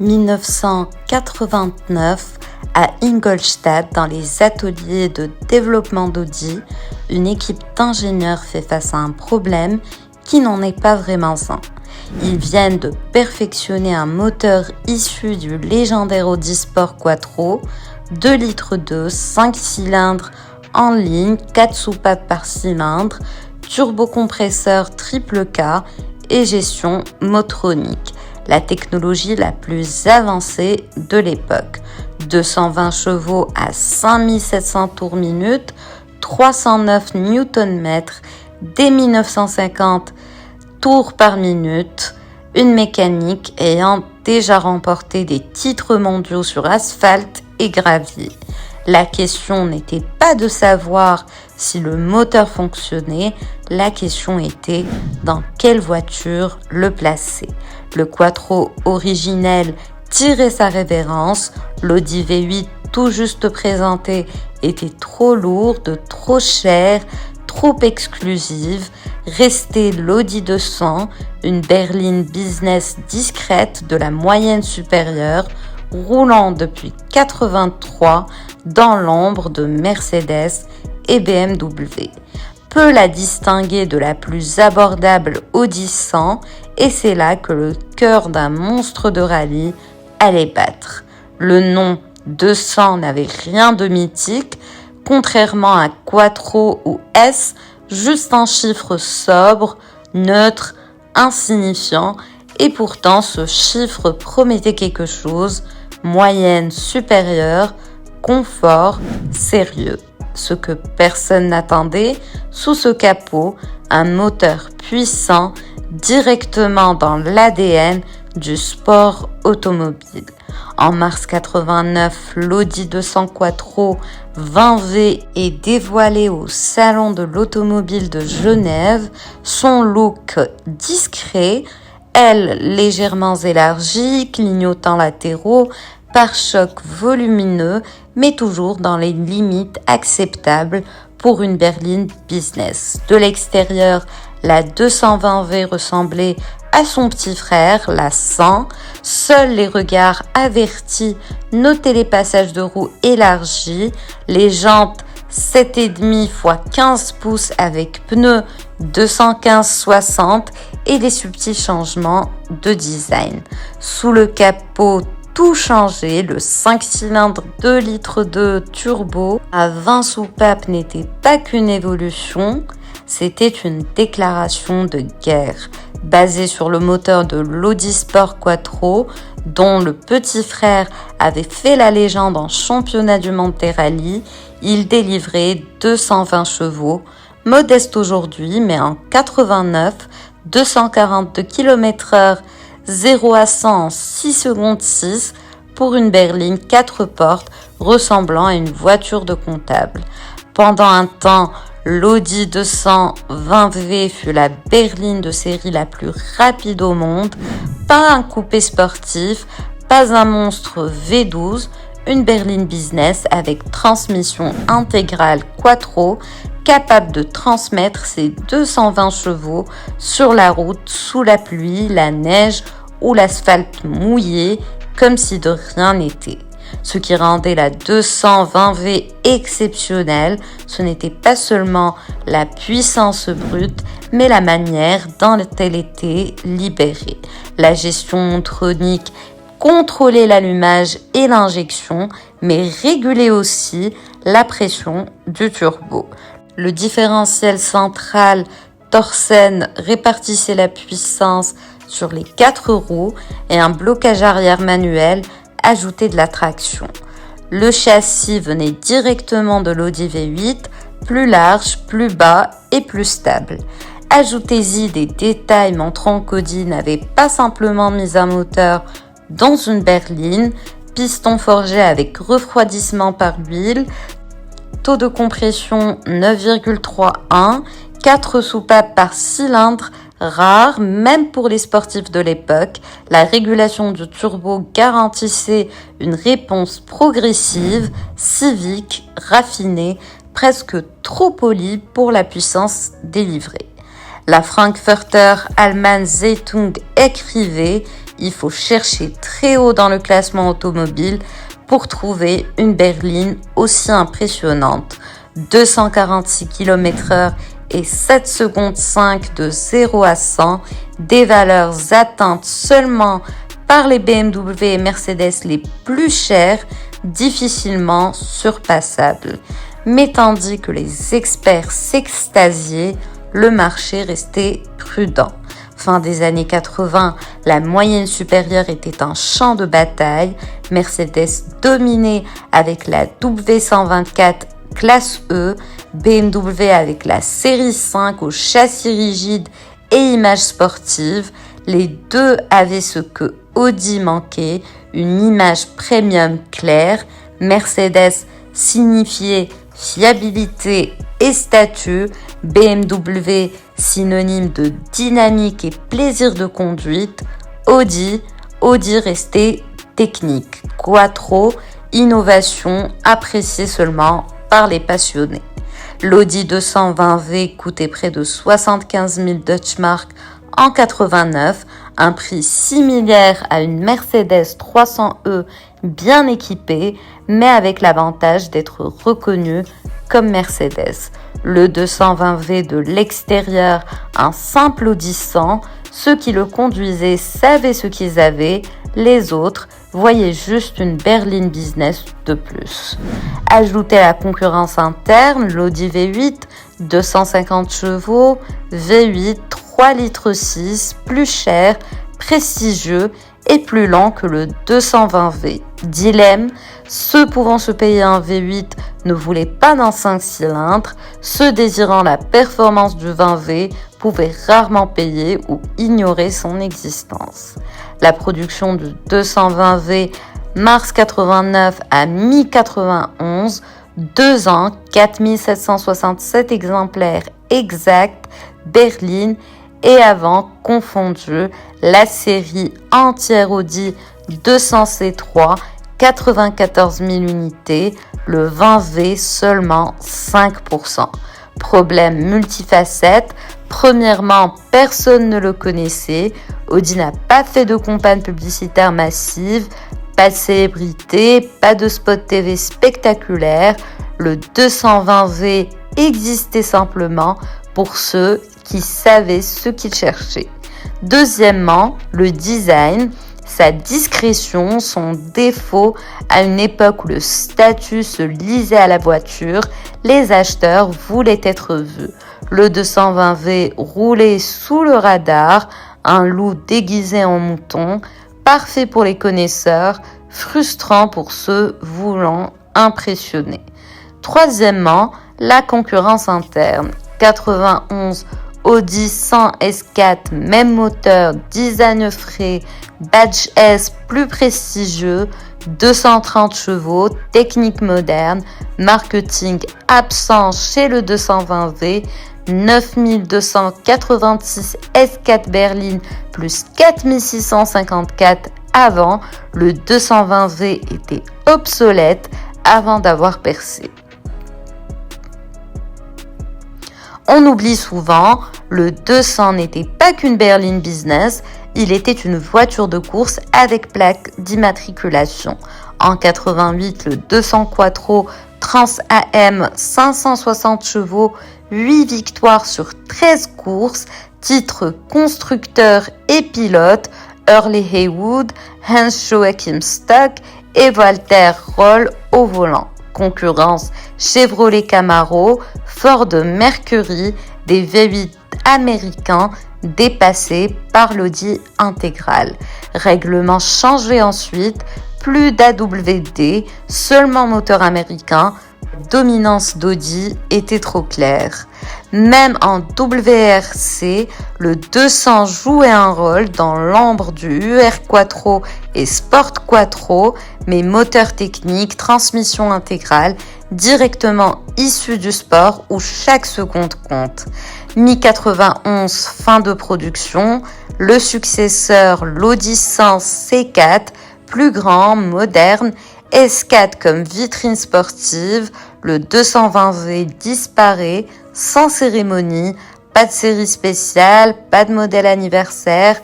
1989, à Ingolstadt, dans les ateliers de développement d'Audi, une équipe d'ingénieurs fait face à un problème qui n'en est pas vraiment un. Ils viennent de perfectionner un moteur issu du légendaire Audi Sport Quattro, 2 litres 2, 5 cylindres en ligne, 4 soupapes par cylindre, turbocompresseur triple K et gestion motronique, la technologie la plus avancée de l'époque. 220 chevaux à 5700 tours minute, 309 Nm, dès 1950 tours par minute, une mécanique ayant déjà remporté des titres mondiaux sur asphalte et gravier. La question n'était pas de savoir si le moteur fonctionnait, la question était dans quelle voiture le placer. Le Quattro originel tirait sa révérence, l'Audi V8 tout juste présenté était trop lourde, trop chère, trop exclusive. Restait l'Audi 200, une berline business discrète de la moyenne supérieure, roulant depuis 83 dans l'ombre de Mercedes et BMW. Peut la distinguer de la plus abordable Audi 100 et c'est là que le cœur d'un monstre de rallye allait battre. Le nom 200 n'avait rien de mythique, contrairement à Quattro ou S, juste un chiffre sobre, neutre, insignifiant, et pourtant ce chiffre promettait quelque chose, moyenne supérieure, confort, sérieux. Ce que personne n'attendait, sous ce capot, un moteur puissant, directement dans l'ADN du sport automobile. En mars 89, l'Audi 200 Quattro 20V est dévoilé au Salon de l'Automobile de Genève. Son look discret, ailes légèrement élargies, clignotants latéraux, pare-chocs volumineux, mais toujours dans les limites acceptables pour une berline business. De l'extérieur, la 220V ressemblait à son petit frère, la 100. Seuls les regards avertis notaient les passages de roues élargis, les jantes 7,5 x 15 pouces avec pneus 215-60 et des subtils changements de design. Sous le capot, tout changé, le 5 cylindres 2 litres de turbo à 20 soupapes n'était pas qu'une évolution, c'était une déclaration de guerre. Basé sur le moteur de l'Audi Sport Quattro, dont le petit frère avait fait la légende en championnat du monde des rallyes, il délivrait 220 chevaux, modeste aujourd'hui, mais en 89, 242 km/h, 0 à 100 en 6 secondes 6 pour une berline 4 portes ressemblant à une voiture de comptable. Pendant un temps, l'Audi 200 20V fut la berline de série la plus rapide au monde, pas un coupé sportif, pas un monstre V12, une berline business avec transmission intégrale Quattro, capable de transmettre ses 220 chevaux sur la route sous la pluie, la neige ou l'asphalte mouillé, comme si de rien n'était. Ce qui rendait la 220V exceptionnelle, ce n'était pas seulement la puissance brute, mais la manière dont elle était libérée. La gestion montronique contrôlait l'allumage et l'injection, mais régulait aussi la pression du turbo. Le différentiel central Torsen répartissait la puissance sur les 4 roues et un blocage arrière manuel ajoutait de la traction. Le châssis venait directement de l'Audi V8, plus large, plus bas et plus stable. Ajoutez-y des détails montrant qu'Audi n'avait pas simplement mis un moteur dans une berline, piston forgé avec refroidissement par huile, taux de compression 9,31, 4 soupapes par cylindre, rare même pour les sportifs de l'époque. La régulation du turbo garantissait une réponse progressive, civique, raffinée, presque trop polie pour la puissance délivrée. La Frankfurter Allgemeine Zeitung écrivait « il faut chercher très haut dans le classement automobile pour trouver une berline aussi impressionnante. 246 km/h et 7 secondes 5 de 0 à 100, des valeurs atteintes seulement par les BMW et Mercedes les plus chers, difficilement surpassables. Mais tandis que les experts s'extasiaient, le marché restait prudent. Fin des années 80, la moyenne supérieure était un champ de bataille. Mercedes dominait avec la W124 classe E, BMW avec la série 5 au châssis rigide et images sportives. Les deux avaient ce que Audi manquait, une image premium claire. Mercedes signifiait fiabilité et statut, BMW synonyme de dynamique et plaisir de conduite, Audi restait technique, Quattro, innovation appréciée seulement par les passionnés. L'Audi 220V coûtait près de 75 000 Deutschmark en 89, un prix similaire à une Mercedes 300e bien équipée, mais avec l'avantage d'être reconnu comme Mercedes. Le 220V de l'extérieur, un simple Audi 100, ceux qui le conduisaient savaient ce qu'ils avaient, les autres voyaient juste une berline business de plus. Ajoutez à la concurrence interne, l'Audi V8, 250 chevaux, V8, 3 litres 6, plus cher, prestigieux et plus lent que le 220V. Dilemme, ceux pouvant se payer un V8 ne voulaient pas d'un 5 cylindres, ceux désirant la performance du 20V pouvaient rarement payer ou ignorer son existence. La production du 220V mars 89 à mi-91, 2 ans, 4767 exemplaires exacts, berline et avant confondu, la série entière Audi 200C3, 94 000 unités, le 20V seulement 5%. Problème multifacette. Premièrement, personne ne le connaissait. Audi n'a pas fait de campagne publicitaire massive, pas de célébrité, pas de spot TV spectaculaire. Le 220V existait simplement pour ceux qui savaient ce qu'ils cherchaient. Deuxièmement, le design, sa discrétion, son défaut à une époque où le statut se lisait à la voiture, les acheteurs voulaient être vus. Le 220V roulait sous le radar, un loup déguisé en mouton, parfait pour les connaisseurs, frustrant pour ceux voulant impressionner. Troisièmement, la concurrence interne. 91 Audi 100 S4, même moteur, design frais, badge S plus prestigieux, 230 chevaux, technique moderne, marketing absent chez le 220V, 9286 S4 berline plus 4654 avant, le 220V était obsolète avant d'avoir percé. On oublie souvent, le 200 n'était pas qu'une berline business, il était une voiture de course avec plaque d'immatriculation. En 88, le 200 Quattro Trans AM 560 chevaux, 8 victoires sur 13 courses, titre constructeur et pilote, Hurley Haywood, Hans Joachim Stock et Walter Roll au volant. Concurrence Chevrolet Camaro, Ford Mercury, des V8 américains dépassés par l'Audi intégrale. Règlement changé ensuite, plus d'AWD, seulement moteur américain, dominance d'Audi était trop claire. Même en WRC, le 200 jouait un rôle dans l'ombre du UR Quattro et Sport Quattro, mais moteur technique, transmission intégrale, directement issu du sport où chaque seconde compte. Mi-91, fin de production, le successeur, l'Audi 100 C4, plus grand, moderne, S4 comme vitrine sportive, le 220V disparaît, sans cérémonie, Pas de série spéciale, pas de modèle anniversaire,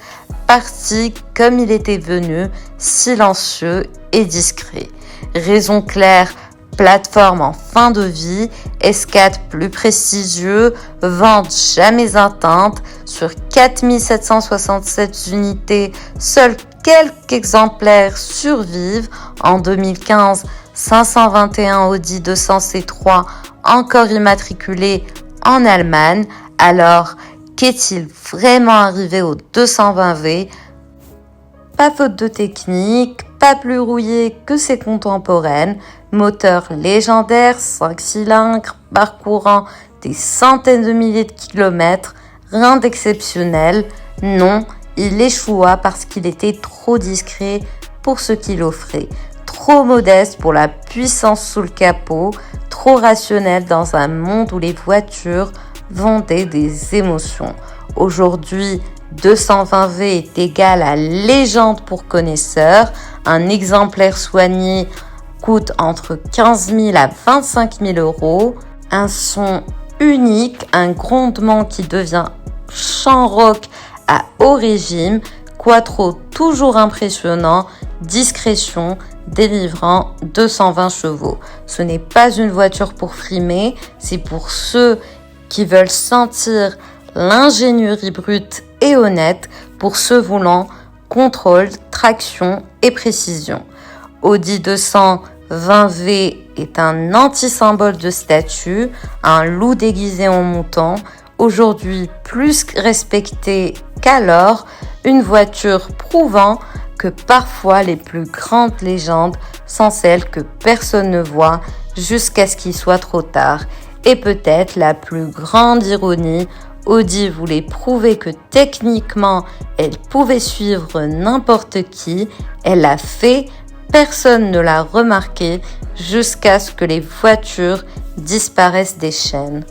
parti comme il était venu, silencieux et discret. Raison claire, plateforme en fin de vie, S4 plus prestigieux, vente jamais atteinte. Sur 4767 unités, seuls quelques exemplaires survivent. En 2015, 521 Audi 200 C3 encore immatriculés en Allemagne. Alors, qu'est-il vraiment arrivé au 220V ? Pas faute de technique, pas plus rouillé que ses contemporaines, moteur légendaire, 5 cylindres, parcourant des centaines de milliers de kilomètres, rien d'exceptionnel. Non, il échoua parce qu'il était trop discret pour ce qu'il offrait, trop modeste pour la puissance sous le capot, trop rationnel dans un monde où les voitures vendaient des émotions. Aujourd'hui, 220V est égal à légende pour connaisseurs. Un exemplaire soigné coûte entre 15 000 à 25 000 euros. Un son unique, un grondement qui devient chant rock à haut régime. Quattro toujours impressionnant, discrétion, délivrant 220 chevaux. Ce n'est pas une voiture pour frimer, c'est pour ceux qui veulent sentir l'ingénierie brute et honnête, pour ceux voulant contrôle, traction et précision. Audi 220V est un anti-symbole de statut, un loup déguisé en mouton, aujourd'hui plus respecté qu'alors, une voiture prouvant que parfois les plus grandes légendes sont celles que personne ne voit jusqu'à ce qu'il soit trop tard. Et peut-être la plus grande ironie, Audi voulait prouver que techniquement, elle pouvait suivre n'importe qui. Elle l'a fait, personne ne l'a remarqué jusqu'à ce que les voitures disparaissent des chaînes.